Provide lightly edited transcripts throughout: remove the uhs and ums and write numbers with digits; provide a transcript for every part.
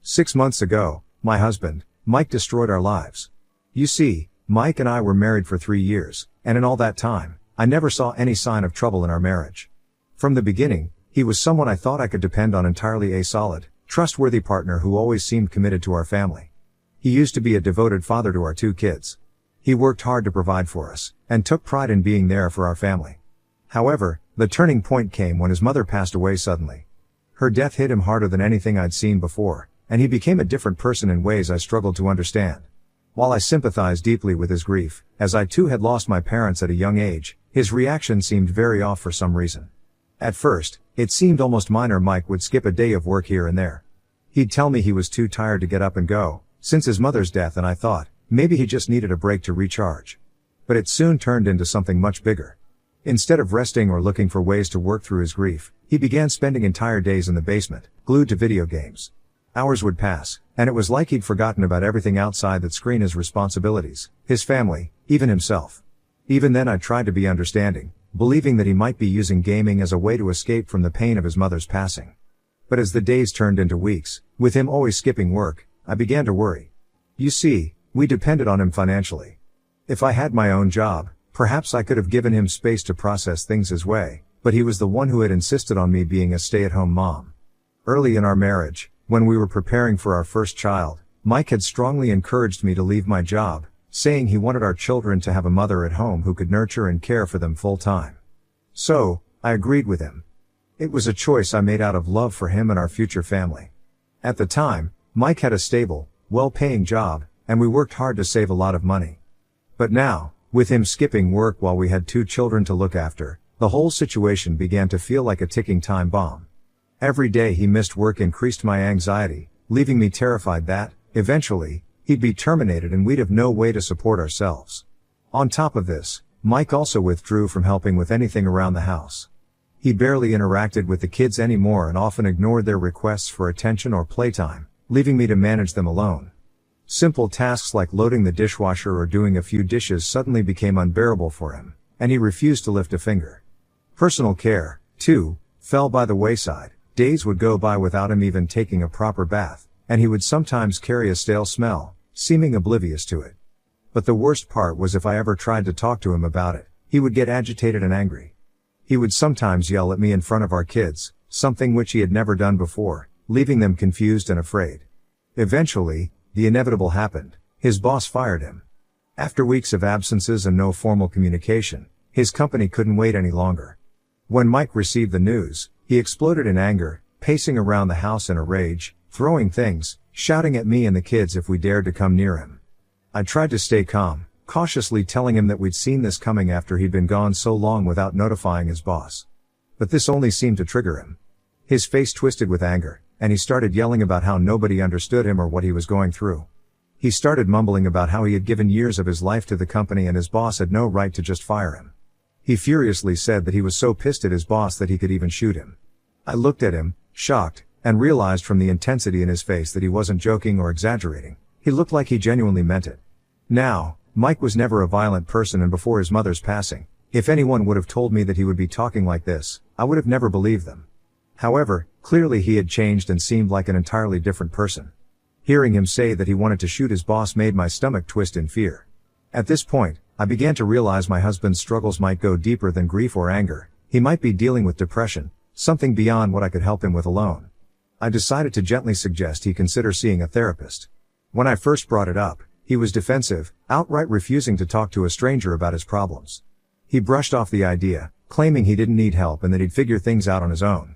6 months ago, my husband, Mike, destroyed our lives. You see, Mike and I were married for 3 years, and in all that time, I never saw any sign of trouble in our marriage. From the beginning, he was someone I thought I could depend on, entirely a solid, trustworthy partner who always seemed committed to our family. He used to be a devoted father to our 2 kids. He worked hard to provide for us, and took pride in being there for our family. However, the turning point came when his mother passed away suddenly. Her death hit him harder than anything I'd seen before, and he became a different person in ways I struggled to understand. While I sympathized deeply with his grief, as I too had lost my parents at a young age, his reaction seemed very off for some reason. At first, it seemed almost minor. Mike would skip a day of work here and there. He'd tell me he was too tired to get up and go, since his mother's death, and I thought, maybe he just needed a break to recharge. But it soon turned into something much bigger. Instead of resting or looking for ways to work through his grief, he began spending entire days in the basement, glued to video games. Hours would pass, and it was like he'd forgotten about everything outside that screen: his responsibilities, his family, even himself. Even then I tried to be understanding, believing that he might be using gaming as a way to escape from the pain of his mother's passing. But as the days turned into weeks, with him always skipping work, I began to worry. You see, we depended on him financially. If I had my own job, perhaps I could have given him space to process things his way, but he was the one who had insisted on me being a stay-at-home mom. Early in our marriage, when we were preparing for our first child, Mike had strongly encouraged me to leave my job, saying he wanted our children to have a mother at home who could nurture and care for them full time. So, I agreed with him. It was a choice I made out of love for him and our future family. At the time, Mike had a stable, well-paying job, and we worked hard to save a lot of money. But now, with him skipping work while we had 2 children to look after, the whole situation began to feel like a ticking time bomb. Every day he missed work increased my anxiety, leaving me terrified that, eventually, he'd be terminated and we'd have no way to support ourselves. On top of this, Mike also withdrew from helping with anything around the house. He barely interacted with the kids anymore and often ignored their requests for attention or playtime, leaving me to manage them alone. Simple tasks like loading the dishwasher or doing a few dishes suddenly became unbearable for him, and he refused to lift a finger. Personal care, too, fell by the wayside. Days would go by without him even taking a proper bath, and he would sometimes carry a stale smell, seeming oblivious to it. But the worst part was if I ever tried to talk to him about it, he would get agitated and angry. He would sometimes yell at me in front of our kids, something which he had never done before, leaving them confused and afraid. Eventually, the inevitable happened. His boss fired him. After weeks of absences and no formal communication, his company couldn't wait any longer. When Mike received the news, he exploded in anger, pacing around the house in a rage, throwing things, shouting at me and the kids if we dared to come near him. I tried to stay calm, cautiously telling him that we'd seen this coming after he'd been gone so long without notifying his boss. But this only seemed to trigger him. His face twisted with anger, and he started yelling about how nobody understood him or what he was going through. He started mumbling about how he had given years of his life to the company and his boss had no right to just fire him. He furiously said that he was so pissed at his boss that he could even shoot him. I looked at him, shocked, and realized from the intensity in his face that he wasn't joking or exaggerating. He looked like he genuinely meant it. Now, Mike was never a violent person, and before his mother's passing, if anyone would have told me that he would be talking like this, I would have never believed them. However, clearly he had changed and seemed like an entirely different person. Hearing him say that he wanted to shoot his boss made my stomach twist in fear. At this point, I began to realize my husband's struggles might go deeper than grief or anger. He might be dealing with depression, something beyond what I could help him with alone. I decided to gently suggest he consider seeing a therapist. When I first brought it up, he was defensive, outright refusing to talk to a stranger about his problems. He brushed off the idea, claiming he didn't need help and that he'd figure things out on his own.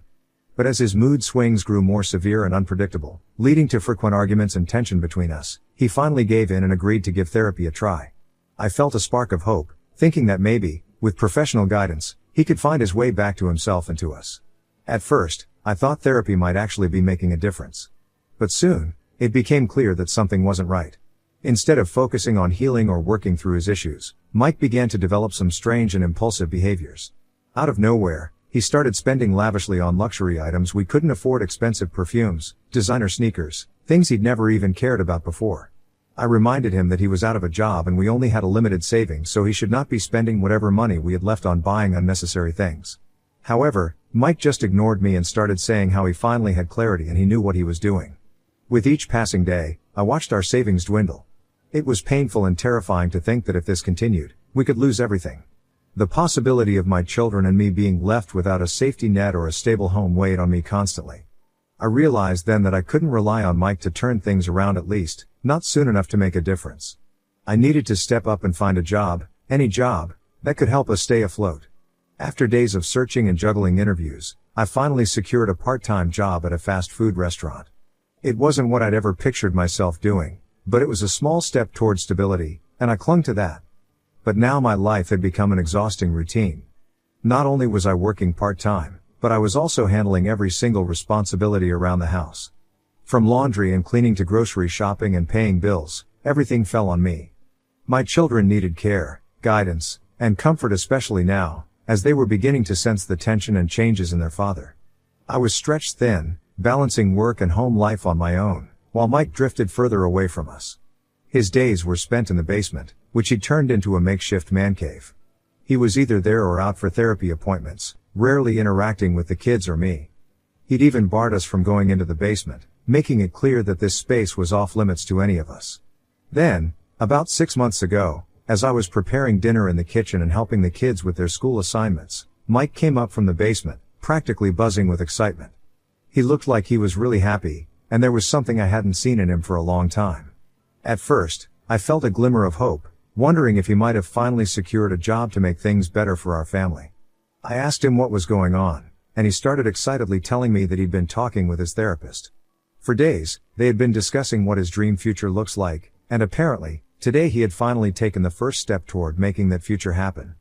But as his mood swings grew more severe and unpredictable, leading to frequent arguments and tension between us, he finally gave in and agreed to give therapy a try. I felt a spark of hope, thinking that maybe, with professional guidance, he could find his way back to himself and to us. At first, I thought therapy might actually be making a difference. But soon, it became clear that something wasn't right. Instead of focusing on healing or working through his issues, Mike began to develop some strange and impulsive behaviors. Out of nowhere, he started spending lavishly on luxury items we couldn't afford: expensive perfumes, designer sneakers, things he'd never even cared about before. I reminded him that he was out of a job and we only had a limited savings, so he should not be spending whatever money we had left on buying unnecessary things. However, Mike just ignored me and started saying how he finally had clarity and he knew what he was doing. With each passing day, I watched our savings dwindle. It was painful and terrifying to think that if this continued, we could lose everything. The possibility of my children and me being left without a safety net or a stable home weighed on me constantly. I realized then that I couldn't rely on Mike to turn things around, at least, not soon enough to make a difference. I needed to step up and find a job, any job, that could help us stay afloat. After days of searching and juggling interviews, I finally secured a part-time job at a fast food restaurant. It wasn't what I'd ever pictured myself doing, but it was a small step towards stability, and I clung to that. But now my life had become an exhausting routine. Not only was I working part-time, but I was also handling every single responsibility around the house. From laundry and cleaning to grocery shopping and paying bills, everything fell on me. My children needed care, guidance, and comfort, especially now, as they were beginning to sense the tension and changes in their father. I was stretched thin, balancing work and home life on my own, while Mike drifted further away from us. His days were spent in the basement, which he turned into a makeshift man cave. He was either there or out for therapy appointments, rarely interacting with the kids or me. He'd even barred us from going into the basement, making it clear that this space was off limits to any of us. Then, about 6 months ago, as I was preparing dinner in the kitchen and helping the kids with their school assignments, Mike came up from the basement, practically buzzing with excitement. He looked like he was really happy, and there was something I hadn't seen in him for a long time. At first, I felt a glimmer of hope, wondering if he might have finally secured a job to make things better for our family. I asked him what was going on, and he started excitedly telling me that he'd been talking with his therapist. For days, they had been discussing what his dream future looks like, and apparently, today he had finally taken the first step toward making that future happen.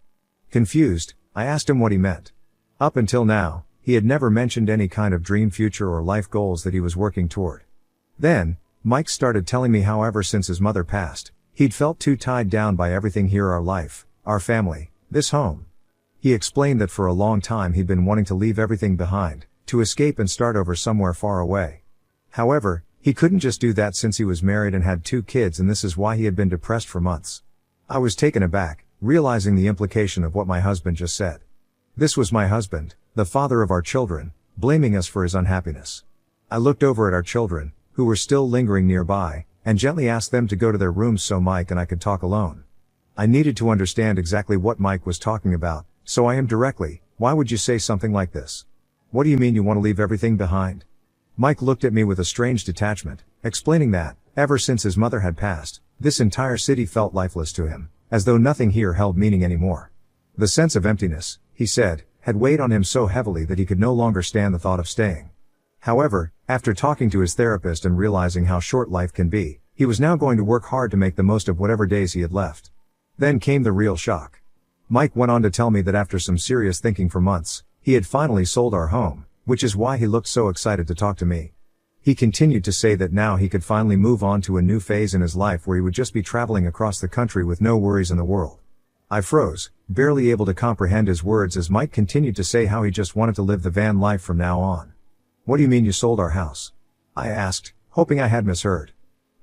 Confused, I asked him what he meant. Up until now, he had never mentioned any kind of dream future or life goals that he was working toward. Then, Mike started telling me how ever since his mother passed, he'd felt too tied down by everything here: our life, our family, this home. He explained that for a long time he'd been wanting to leave everything behind, to escape and start over somewhere far away. However, he couldn't just do that since he was married and had 2 kids, and this is why he had been depressed for months. I was taken aback, realizing the implication of what my husband just said. This was my husband, the father of our children, blaming us for his unhappiness. I looked over at our children, who were still lingering nearby, and gently asked them to go to their rooms so Mike and I could talk alone. I needed to understand exactly what Mike was talking about, so I asked directly, "Why would you say something like this? What do you mean you want to leave everything behind?" Mike looked at me with a strange detachment, explaining that, ever since his mother had passed, this entire city felt lifeless to him, as though nothing here held meaning anymore. The sense of emptiness, he said, had weighed on him so heavily that he could no longer stand the thought of staying. However, after talking to his therapist and realizing how short life can be, he was now going to work hard to make the most of whatever days he had left. Then came the real shock. Mike went on to tell me that after some serious thinking for months, he had finally sold our home, which is why he looked so excited to talk to me. He continued to say that now he could finally move on to a new phase in his life where he would just be traveling across the country with no worries in the world. I froze, barely able to comprehend his words as Mike continued to say how he just wanted to live the van life from now on. "What do you mean you sold our house?" I asked, hoping I had misheard.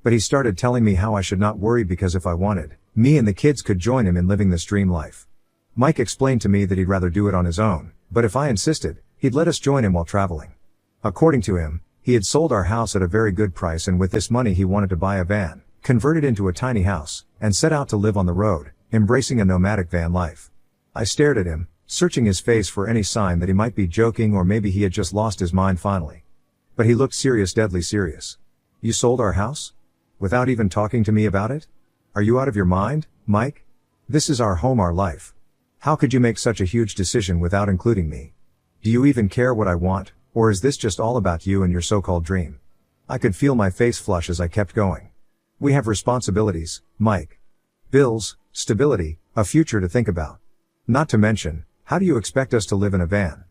But he started telling me how I should not worry because if I wanted, me and the kids could join him in living this dream life. Mike explained to me that he'd rather do it on his own, but if I insisted, he'd let us join him while traveling. According to him, he had sold our house at a very good price, and with this money he wanted to buy a van, convert it into a tiny house, and set out to live on the road, embracing a nomadic van life. I stared at him, searching his face for any sign that he might be joking or maybe he had just lost his mind finally. But he looked serious, deadly serious. "You sold our house? Without even talking to me about it? Are you out of your mind, Mike? This is our home, our life. How could you make such a huge decision without including me? Do you even care what I want, or is this just all about you and your so-called dream?" I could feel my face flush as I kept going. "We have responsibilities, Mike. Bills, stability, a future to think about. Not to mention, how do you expect us to live in a van?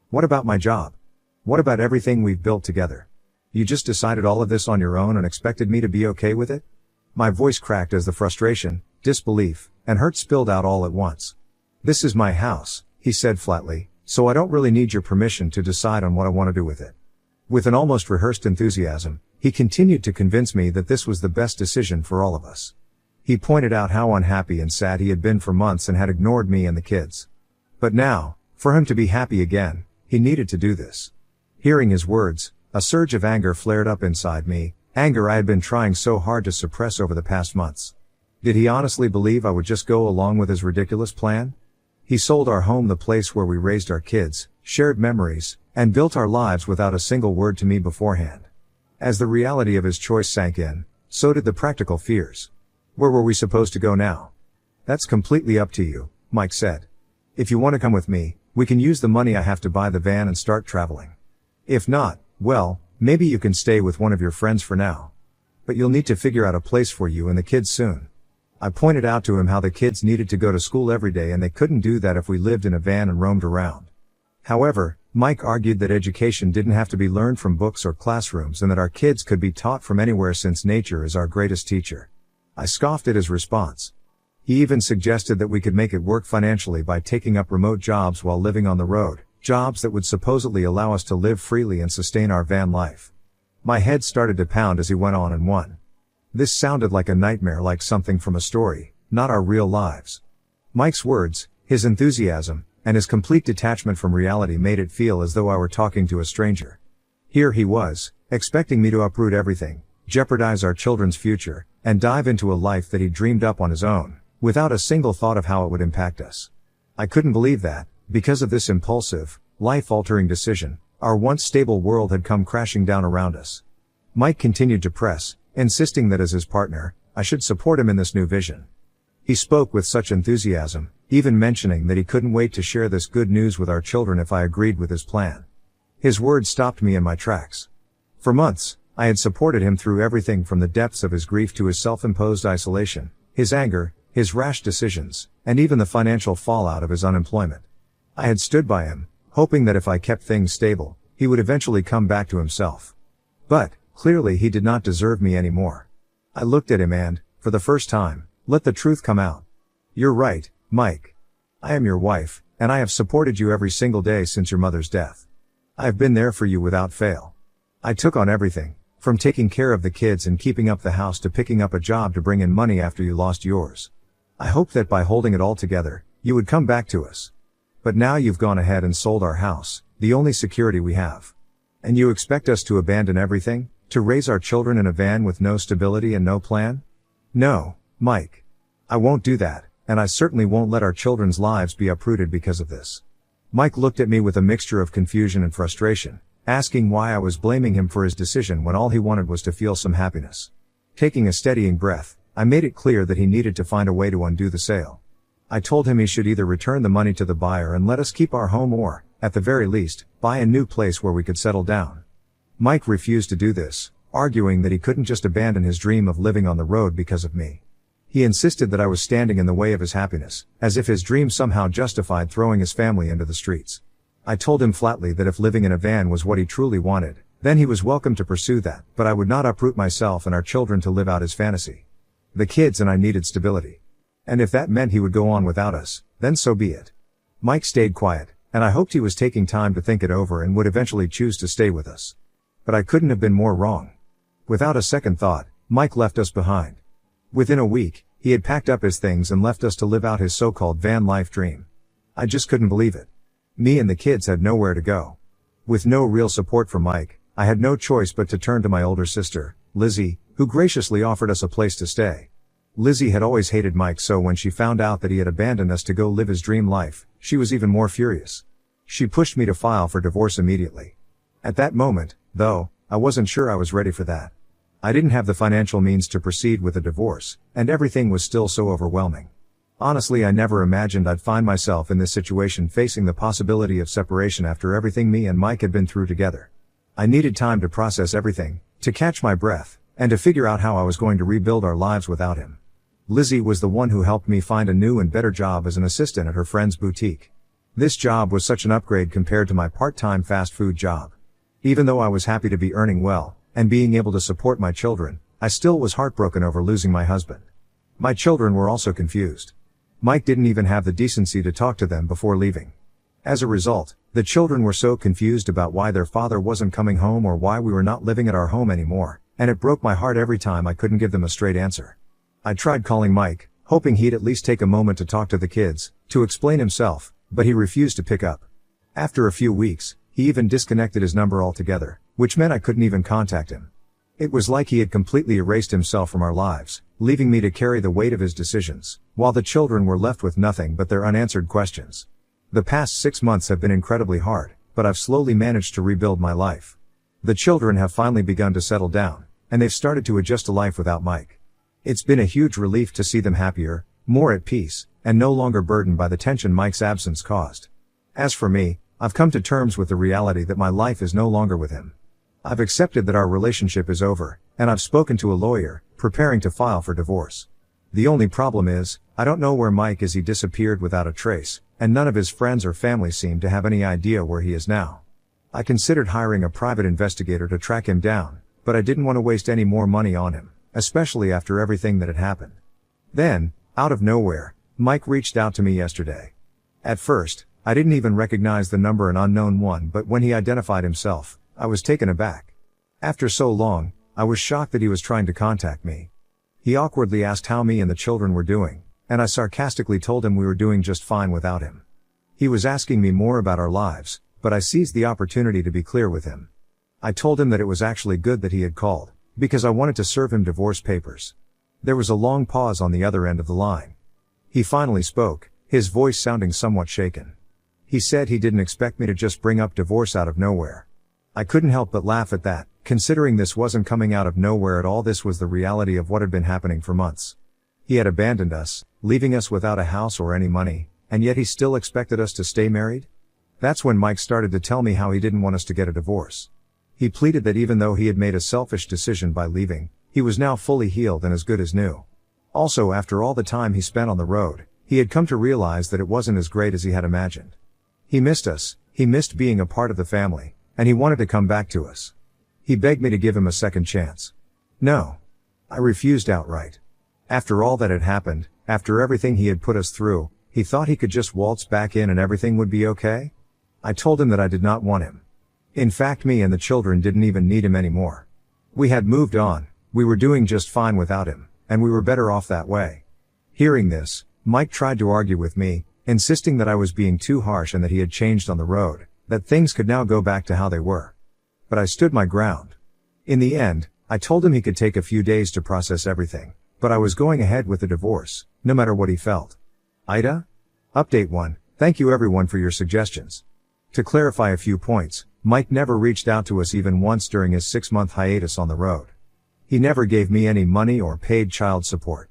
What about my job? What about everything we've built together? You just decided all of this on your own and expected me to be okay with it?" My voice cracked as the frustration, disbelief, and hurt spilled out all at once. "This is my house," he said flatly, "so I don't really need your permission to decide on what I want to do with it." With an almost rehearsed enthusiasm, he continued to convince me that this was the best decision for all of us. He pointed out how unhappy and sad he had been for months and had ignored me and the kids. But now, for him to be happy again, he needed to do this. Hearing his words, a surge of anger flared up inside me, Anger I had been trying so hard to suppress over the past months. Did he honestly believe I would just go along with his ridiculous plan? He sold our home, the place where we raised our kids, shared memories, and built our lives without a single word to me beforehand. As the reality of his choice sank in, so did the practical fears. Where were we supposed to go now? That's completely up to you, Mike said. If you want to come with me, we can use the money I have to buy the van and start traveling. If not, well, maybe you can stay with one of your friends for now. But you'll need to figure out a place for you and the kids soon. I pointed out to him how the kids needed to go to school every day and they couldn't do that if we lived in a van and roamed around. However, Mike argued that education didn't have to be learned from books or classrooms and that our kids could be taught from anywhere since nature is our greatest teacher. I scoffed at his response. He even suggested that we could make it work financially by taking up remote jobs while living on the road, jobs that would supposedly allow us to live freely and sustain our van life. My head started to pound as he went on and on. This sounded like a nightmare, like something from a story, not our real lives. Mike's words, his enthusiasm, and his complete detachment from reality made it feel as though I were talking to a stranger. Here he was, expecting me to uproot everything, jeopardize our children's future, and dive into a life that he dreamed up on his own, without a single thought of how it would impact us. I couldn't believe that, because of this impulsive, life-altering decision, our once stable world had come crashing down around us. Mike continued to press, insisting that as his partner, I should support him in this new vision. He spoke with such enthusiasm, even mentioning that he couldn't wait to share this good news with our children if I agreed with his plan. His words stopped me in my tracks. For months, I had supported him through everything from the depths of his grief to his self-imposed isolation, his anger, his rash decisions, and even the financial fallout of his unemployment. I had stood by him, hoping that if I kept things stable, he would eventually come back to himself. But, clearly he did not deserve me anymore. I looked at him and, for the first time, let the truth come out. You're right, Mike. I am your wife, and I have supported you every single day since your mother's death. I have been there for you without fail. I took on everything, from taking care of the kids and keeping up the house to picking up a job to bring in money after you lost yours. I hoped that by holding it all together, you would come back to us. But now you've gone ahead and sold our house, the only security we have. And you expect us to abandon everything? To raise our children in a van with no stability and no plan? No, Mike. I won't do that, and I certainly won't let our children's lives be uprooted because of this. Mike looked at me with a mixture of confusion and frustration, asking why I was blaming him for his decision when all he wanted was to feel some happiness. Taking a steadying breath, I made it clear that he needed to find a way to undo the sale. I told him he should either return the money to the buyer and let us keep our home or, at the very least, buy a new place where we could settle down. Mike refused to do this, arguing that he couldn't just abandon his dream of living on the road because of me. He insisted that I was standing in the way of his happiness, as if his dream somehow justified throwing his family into the streets. I told him flatly that if living in a van was what he truly wanted, then he was welcome to pursue that, but I would not uproot myself and our children to live out his fantasy. The kids and I needed stability. And if that meant he would go on without us, then so be it. Mike stayed quiet, and I hoped he was taking time to think it over and would eventually choose to stay with us. But I couldn't have been more wrong. Without a second thought, Mike left us behind. Within a week, he had packed up his things and left us to live out his so-called van life dream. I just couldn't believe it. Me and the kids had nowhere to go. With no real support from Mike, I had no choice but to turn to my older sister, Lizzie, who graciously offered us a place to stay. Lizzie had always hated Mike, so when she found out that he had abandoned us to go live his dream life, she was even more furious. She pushed me to file for divorce immediately. At that moment, though, I wasn't sure I was ready for that. I didn't have the financial means to proceed with a divorce, and everything was still so overwhelming. Honestly, I never imagined I'd find myself in this situation, facing the possibility of separation after everything me and Mike had been through together. I needed time to process everything, to catch my breath, and to figure out how I was going to rebuild our lives without him. Lizzie was the one who helped me find a new and better job as an assistant at her friend's boutique. This job was such an upgrade compared to my part-time fast food job. Even though I was happy to be earning well, and being able to support my children, I still was heartbroken over losing my husband. My children were also confused. Mike didn't even have the decency to talk to them before leaving. As a result, the children were so confused about why their father wasn't coming home or why we were not living at our home anymore, and it broke my heart every time I couldn't give them a straight answer. I tried calling Mike, hoping he'd at least take a moment to talk to the kids, to explain himself, but he refused to pick up. After a few weeks, he even disconnected his number altogether, which meant I couldn't even contact him. It was like he had completely erased himself from our lives, leaving me to carry the weight of his decisions, while the children were left with nothing but their unanswered questions. The past 6 months have been incredibly hard, but I've slowly managed to rebuild my life. The children have finally begun to settle down, and they've started to adjust to life without Mike. It's been a huge relief to see them happier, more at peace, and no longer burdened by the tension Mike's absence caused. As for me, I've come to terms with the reality that my life is no longer with him. I've accepted that our relationship is over, and I've spoken to a lawyer, preparing to file for divorce. The only problem is, I don't know where Mike is. He disappeared without a trace, and none of his friends or family seem to have any idea where he is now. I considered hiring a private investigator to track him down, but I didn't want to waste any more money on him, especially after everything that had happened. Then, out of nowhere, Mike reached out to me yesterday. At first, I didn't even recognize the number, an unknown one, but when he identified himself, I was taken aback. After so long, I was shocked that he was trying to contact me. He awkwardly asked how me and the children were doing, and I sarcastically told him we were doing just fine without him. He was asking me more about our lives, but I seized the opportunity to be clear with him. I told him that it was actually good that he had called, because I wanted to serve him divorce papers. There was a long pause on the other end of the line. He finally spoke, his voice sounding somewhat shaken. He said he didn't expect me to just bring up divorce out of nowhere. I couldn't help but laugh at that, considering this wasn't coming out of nowhere at all. This was the reality of what had been happening for months. He had abandoned us, leaving us without a house or any money, and yet he still expected us to stay married? That's when Mike started to tell me how he didn't want us to get a divorce. He pleaded that even though he had made a selfish decision by leaving, he was now fully healed and as good as new. Also, after all the time he spent on the road, he had come to realize that it wasn't as great as he had imagined. He missed us, he missed being a part of the family, and he wanted to come back to us. He begged me to give him a second chance. No. I refused outright. After all that had happened, after everything he had put us through, he thought he could just waltz back in and everything would be okay? I told him that I did not want him. In fact, me and the children didn't even need him anymore. We had moved on, we were doing just fine without him, and we were better off that way. Hearing this, Mike tried to argue with me, insisting that I was being too harsh and that he had changed on the road, that things could now go back to how they were. But I stood my ground. In the end, I told him he could take a few days to process everything, but I was going ahead with the divorce, no matter what he felt. Ida? Update 1. Thank you everyone for your suggestions. To clarify a few points, Mike never reached out to us even once during his 6-month hiatus on the road. He never gave me any money or paid child support.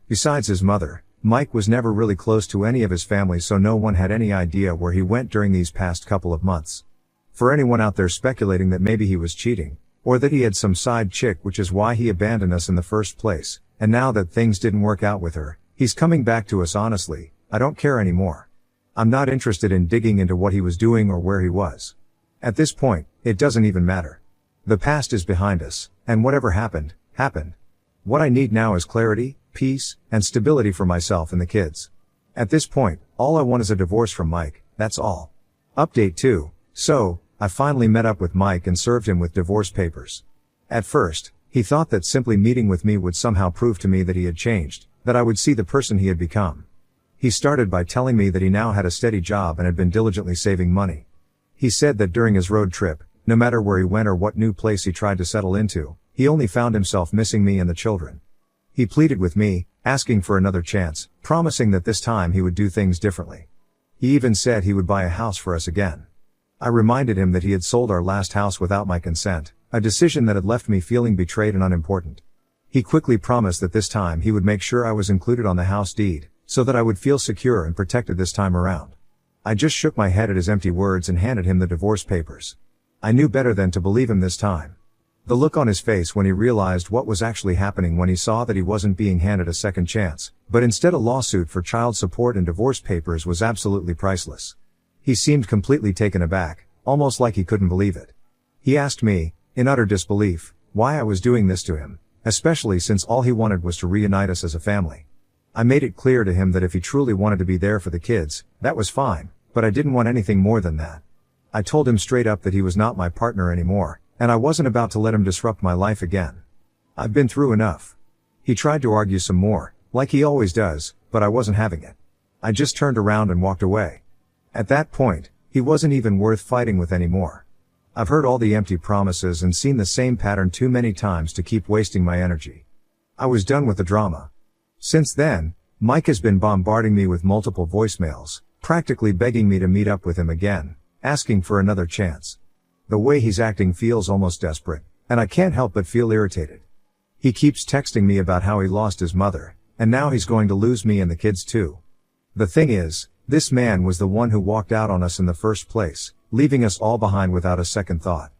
Besides his mother, Mike was never really close to any of his family, so no one had any idea where he went during these past couple of months. For anyone out there speculating that maybe he was cheating, or that he had some side chick, which is why he abandoned us in the first place, and now that things didn't work out with her, he's coming back to us, honestly, I don't care anymore. I'm not interested in digging into what he was doing or where he was. At this point, it doesn't even matter. The past is behind us, and whatever happened, happened. What I need now is clarity, peace, and stability for myself and the kids. At this point, all I want is a divorce from Mike, that's all. Update 2. So, I finally met up with Mike and served him with divorce papers. At first, he thought that simply meeting with me would somehow prove to me that he had changed, that I would see the person he had become. He started by telling me that he now had a steady job and had been diligently saving money. He said that during his road trip, no matter where he went or what new place he tried to settle into, he only found himself missing me and the children. He pleaded with me, asking for another chance, promising that this time he would do things differently. He even said he would buy a house for us again. I reminded him that he had sold our last house without my consent, a decision that had left me feeling betrayed and unimportant. He quickly promised that this time he would make sure I was included on the house deed, so that I would feel secure and protected this time around. I just shook my head at his empty words and handed him the divorce papers. I knew better than to believe him this time. The look on his face when he realized what was actually happening, when he saw that he wasn't being handed a second chance, but instead a lawsuit for child support and divorce papers, was absolutely priceless. He seemed completely taken aback, almost like he couldn't believe it. He asked me, in utter disbelief, why I was doing this to him, especially since all he wanted was to reunite us as a family. I made it clear to him that if he truly wanted to be there for the kids, that was fine, but I didn't want anything more than that. I told him straight up that he was not my partner anymore, and I wasn't about to let him disrupt my life again. I've been through enough. He tried to argue some more, like he always does, but I wasn't having it. I just turned around and walked away. At that point, he wasn't even worth fighting with anymore. I've heard all the empty promises and seen the same pattern too many times to keep wasting my energy. I was done with the drama. Since then, Mike has been bombarding me with multiple voicemails, practically begging me to meet up with him again, asking for another chance. The way he's acting feels almost desperate, and I can't help but feel irritated. He keeps texting me about how he lost his mother, and now he's going to lose me and the kids too. The thing is, this man was the one who walked out on us in the first place, leaving us all behind without a second thought.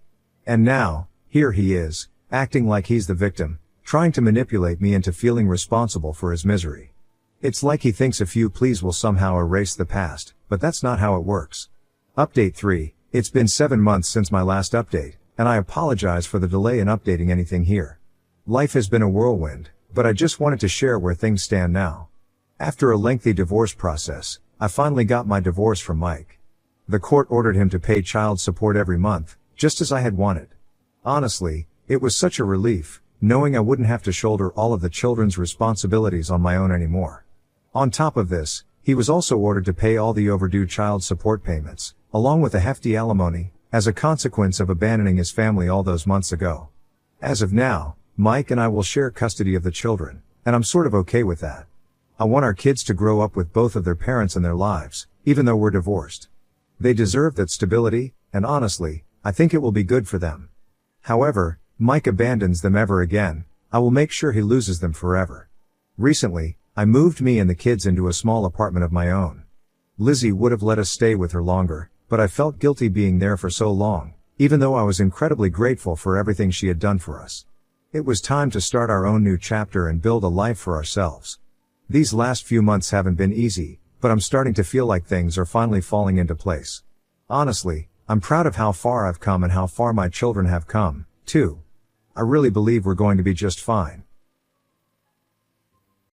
And now, here he is, acting like he's the victim, trying to manipulate me into feeling responsible for his misery. It's like he thinks a few pleas will somehow erase the past, but that's not how it works. Update 3, it's been 7 months since my last update, and I apologize for the delay in updating anything here. Life has been a whirlwind, but I just wanted to share where things stand now. After a lengthy divorce process, I finally got my divorce from Mike. The court ordered him to pay child support every month, just as I had wanted. Honestly, it was such a relief, knowing I wouldn't have to shoulder all of the children's responsibilities on my own anymore. On top of this, he was also ordered to pay all the overdue child support payments, along with a hefty alimony, as a consequence of abandoning his family all those months ago. As of now, Mike and I will share custody of the children, and I'm sort of okay with that. I want our kids to grow up with both of their parents in their lives, even though we're divorced. They deserve that stability, and honestly, I think it will be good for them. However, Mike abandons them ever again, I will make sure he loses them forever. Recently, I moved me and the kids into a small apartment of my own. Lizzie would have let us stay with her longer, but I felt guilty being there for so long, even though I was incredibly grateful for everything she had done for us. It was time to start our own new chapter and build a life for ourselves. These last few months haven't been easy, but I'm starting to feel like things are finally falling into place. Honestly, I'm proud of how far I've come and how far my children have come, too. I really believe we're going to be just fine.